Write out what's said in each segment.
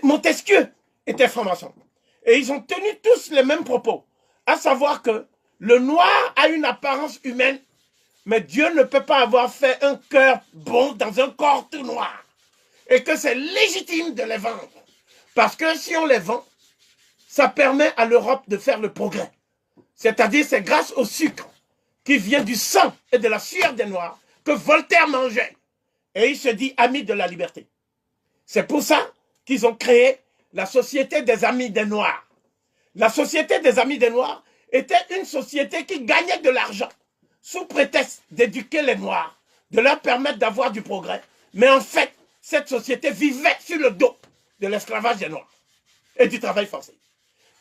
Montesquieu était franc-maçon. Et ils ont tenu tous les mêmes propos, à savoir que le noir a une apparence humaine, mais Dieu ne peut pas avoir fait un cœur bon dans un corps tout noir. Et que c'est légitime de les vendre. Parce que si on les vend, ça permet à l'Europe de faire le progrès. C'est-à-dire, c'est grâce au sucre qui vient du sang et de la sueur des Noirs que Voltaire mangeait. Et il se dit ami de la liberté. C'est pour ça qu'ils ont créé la Société des Amis des Noirs. La Société des Amis des Noirs était une société qui gagnait de l'argent sous prétexte d'éduquer les Noirs, de leur permettre d'avoir du progrès. Mais en fait, cette société vivait sur le dos de l'esclavage des Noirs et du travail forcé.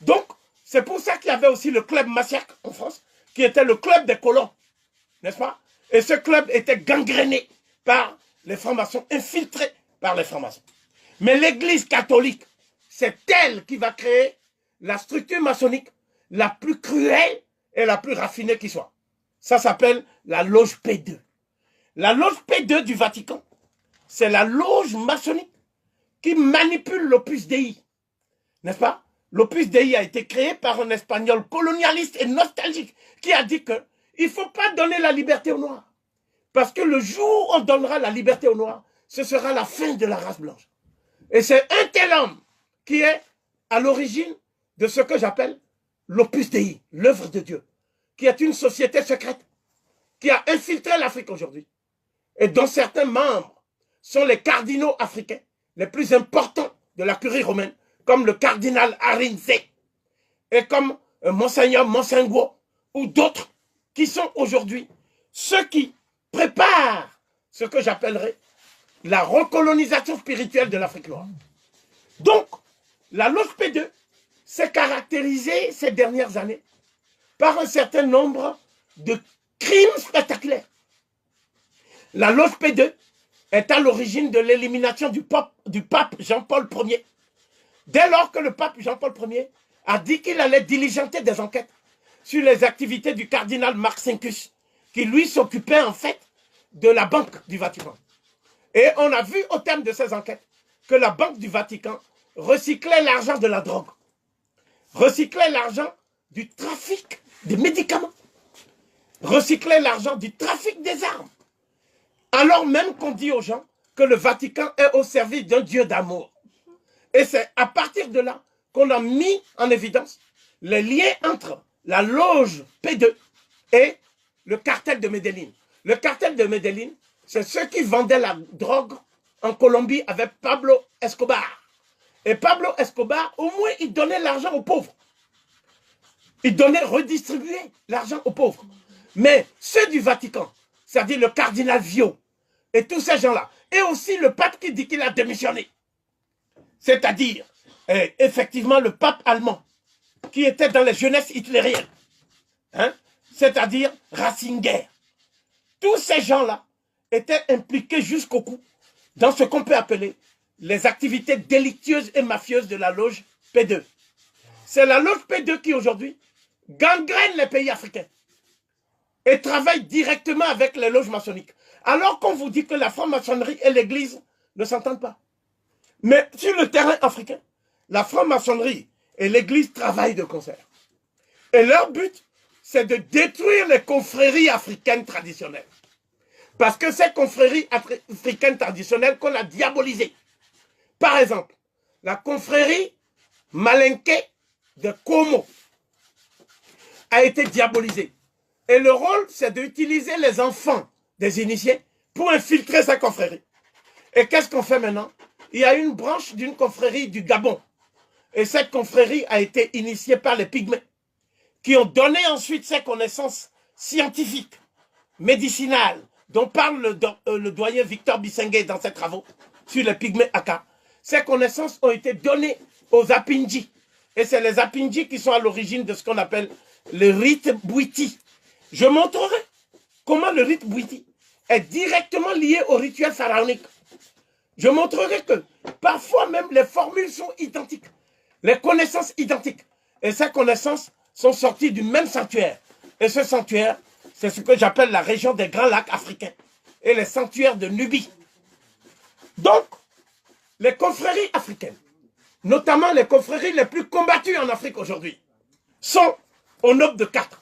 Donc, c'est pour ça qu'il y avait aussi le club Massiac en France, qui était le club des colons, n'est-ce pas? Et ce club était gangréné par les francs-maçons, infiltrés par les francs-maçons. Mais l'Église catholique, c'est elle qui va créer la structure maçonnique la plus cruelle et la plus raffinée qui soit. Ça s'appelle la loge P2. La loge P2 du Vatican, c'est la loge maçonnique qui manipule l'Opus Dei, n'est-ce pas? L'Opus Dei a été créé par un Espagnol colonialiste et nostalgique qui a dit qu'il ne faut pas donner la liberté aux Noirs. Parce que le jour où on donnera la liberté aux Noirs, ce sera la fin de la race blanche. Et c'est un tel homme qui est à l'origine de ce que j'appelle l'Opus Dei, l'œuvre de Dieu, qui est une société secrète, qui a infiltré l'Afrique aujourd'hui, et dont certains membres sont les cardinaux africains les plus importants de la curie romaine, comme le cardinal Arinze, et comme Monseigneur Monsengo, ou d'autres, qui sont aujourd'hui ceux qui préparent ce que j'appellerais la recolonisation spirituelle de l'Afrique noire. Donc, la loge P2 s'est caractérisée ces dernières années par un certain nombre de crimes spectaculaires. La loge P2 est à l'origine de l'élimination du pape Jean-Paul Ier. Dès lors que le pape Jean-Paul Ier a dit qu'il allait diligenter des enquêtes sur les activités du cardinal Marcinkus, qui lui s'occupait en fait de la Banque du Vatican. Et on a vu au terme de ces enquêtes que la Banque du Vatican recyclait l'argent de la drogue, recyclait l'argent du trafic des médicaments, recyclait l'argent du trafic des armes, alors même qu'on dit aux gens que le Vatican est au service d'un Dieu d'amour. Et c'est à partir de là qu'on a mis en évidence les liens entre la loge P2 et le cartel de Medellín. Le cartel de Medellín, c'est ceux qui vendaient la drogue en Colombie avec Pablo Escobar. Et Pablo Escobar, au moins, il donnait l'argent aux pauvres. Il donnait, redistribuait l'argent aux pauvres. Mais ceux du Vatican, c'est-à-dire le cardinal Vio, et tous ces gens-là, et aussi le pape qui dit qu'il a démissionné, c'est-à-dire, effectivement, le pape allemand, qui était dans les jeunesses hitlériennes, hein, c'est-à-dire Ratzinger. Tous ces gens-là étaient impliqués jusqu'au cou dans ce qu'on peut appeler les activités délictueuses et mafieuses de la loge P2. C'est la loge P2 qui, aujourd'hui, gangrène les pays africains et travaille directement avec les loges maçonniques. Alors qu'on vous dit que la franc-maçonnerie et l'Église ne s'entendent pas. Mais sur le terrain africain, la franc-maçonnerie et l'Église travaillent de concert. Et leur but, c'est de détruire les confréries africaines traditionnelles. Parce que ces confréries africaines traditionnelles qu'on a diabolisées. Par exemple, la confrérie Malinké de Como a été diabolisée. Et le rôle, c'est d'utiliser les enfants des initiés pour infiltrer sa confrérie. Et qu'est-ce qu'on fait maintenant? Il y a une branche d'une confrérie du Gabon. Et cette confrérie a été initiée par les Pygmées, qui ont donné ensuite ces connaissances scientifiques, médicinales, dont parle le doyen Victor Bissengue dans ses travaux sur les Pygmées Aka. Ces connaissances ont été données aux Apindji. Et c'est les Apindji qui sont à l'origine de ce qu'on appelle le rite Bwiti. Je montrerai comment le rite Bwiti est directement lié au rituel pharaonique. Je montrerai que parfois même les formules sont identiques, les connaissances identiques. Et ces connaissances sont sorties du même sanctuaire. Et ce sanctuaire, c'est ce que j'appelle la région des Grands Lacs africains et les sanctuaires de Nubie. Donc, les confréries africaines notamment les confréries les plus combattues en Afrique aujourd'hui, sont au nombre de 4.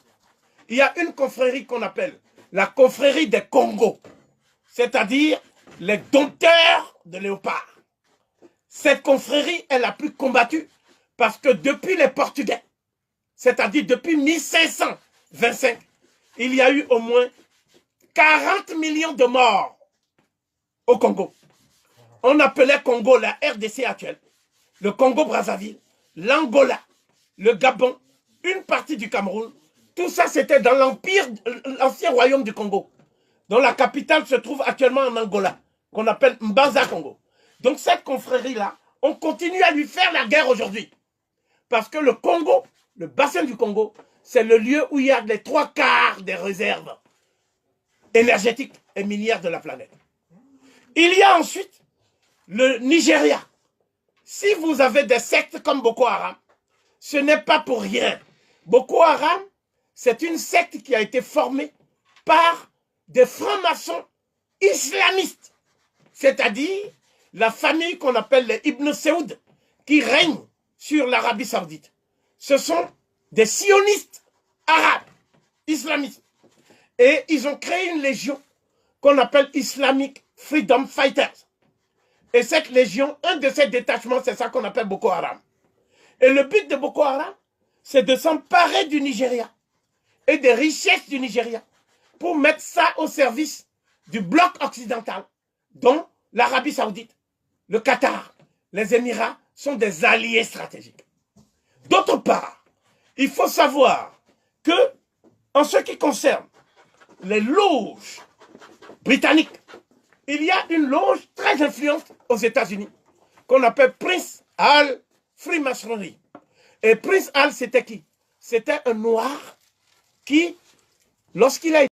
Il y a une confrérie qu'on appelle la confrérie des Congos, c'est-à-dire les dompteurs de léopards. Cette confrérie est la plus combattue parce que depuis les Portugais, c'est-à-dire depuis 1525, il y a eu au moins 40 millions de morts au Congo. On appelait Congo la RDC actuelle, le Congo-Brazzaville, l'Angola, le Gabon, une partie du Cameroun. Tout ça, c'était dans l'empire, l'ancien royaume du Congo, dont la capitale se trouve actuellement en Angola, qu'on appelle Mbanza-Congo. Donc cette confrérie-là, on continue à lui faire la guerre aujourd'hui. Parce que le Congo, le bassin du Congo, c'est le lieu où il y a les 3/4 des réserves énergétiques et minières de la planète. Il y a ensuite le Nigeria. Si vous avez des sectes comme Boko Haram, ce n'est pas pour rien. Boko Haram, c'est une secte qui a été formée par des francs-maçons islamistes, c'est-à-dire la famille qu'on appelle les Ibn Saoud, qui règne sur l'Arabie Saoudite. Ce sont des sionistes arabes, islamistes. Et ils ont créé une légion qu'on appelle Islamic Freedom Fighters. Et cette légion, un de ces détachements, c'est ça qu'on appelle Boko Haram. Et le but de Boko Haram, c'est de s'emparer du Nigeria et des richesses du Nigeria pour mettre ça au service du bloc occidental, dont l'Arabie Saoudite, le Qatar, les Émirats sont des alliés stratégiques. D'autre part, il faut savoir que, en ce qui concerne les loges britanniques, il y a une loge très influente aux États-Unis qu'on appelle Prince Hall Freemasonry. Et Prince Hall, c'était qui? C'était un noir qui, lorsqu'il a